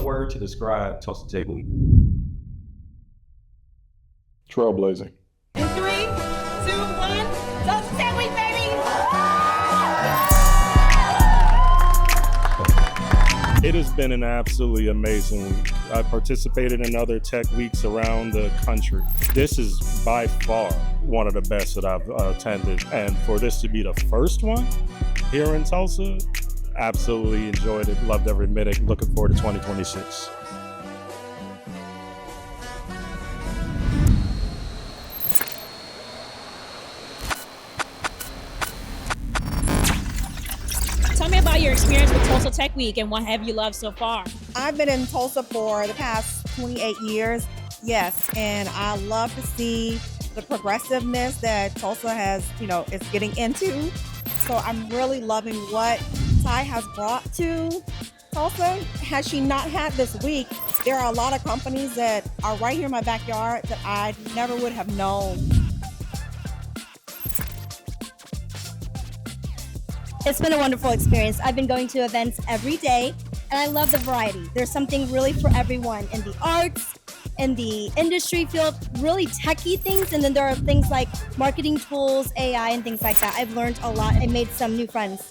one word to describe Tulsa Tech Week. Trailblazing. In 3, 2, 1, Tulsa Tech Week, baby! It has been an absolutely amazing week. I participated in other tech weeks around the country. This is by far one of the best that I've attended. And for this to be the first one here in Tulsa, absolutely enjoyed it, loved every minute, looking forward to 2026. Tell me about your experience with Tulsa Tech Week and what have you loved so far? I've been in Tulsa for the past 28 years, yes, and I love to see the progressiveness that Tulsa has, is getting into. So I'm really loving what Ty has brought to Tulsa. Had she not had this week, there are a lot of companies that are right here in my backyard that I never would have known. It's been a wonderful experience. I've been going to events every day, and I love the variety. There's something really for everyone in the arts, in the industry field, really techie things, and then there are things like marketing tools, AI, and things like that. I've learned a lot and made some new friends.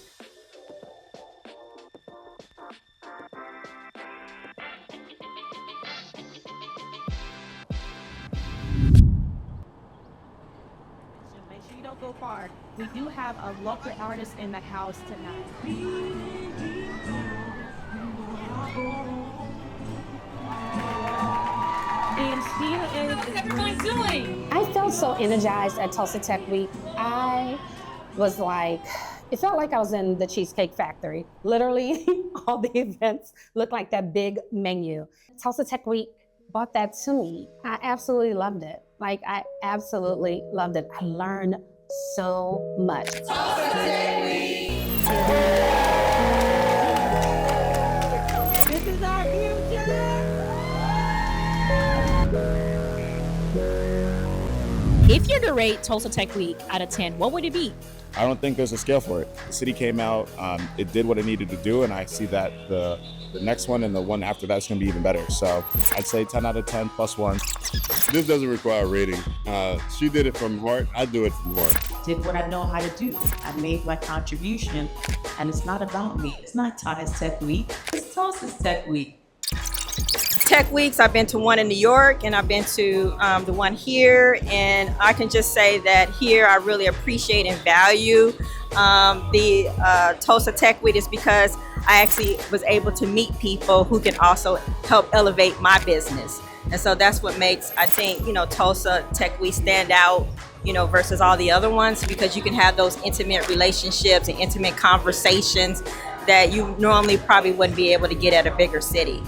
Make sure you don't go far. We do have a local artist in the house tonight. And she is... How's everyone doing? I felt so energized at Tulsa Tech Week. I was like, it felt like I was in the Cheesecake Factory. Literally, all the events looked like that big menu. Tulsa Tech Week brought that to me. I absolutely loved it. I absolutely loved it. I learned so much. Tulsa Tech Week! This is our future! If you're to rate Tulsa Tech Week out of 10, what would it be? I don't think there's a scale for it. The city came out, it did what it needed to do, and I see that the next one and the one after that's going to be even better. So I'd say 10 out of 10 plus one. This doesn't require a rating. She did it from heart. I do it from heart. Did what I know how to do. I made my contribution, and it's not about me. It's not Ty's Tech Week. It's Tulsa's Tech Week. Tech Weeks, I've been to one in New York and I've been to the one here, and I can just say that here I really appreciate and value the Tulsa Tech Week is because I actually was able to meet people who can also help elevate my business. And so that's what makes, I think, Tulsa Tech Week stand out, versus all the other ones, because you can have those intimate relationships and intimate conversations that you normally probably wouldn't be able to get at a bigger city.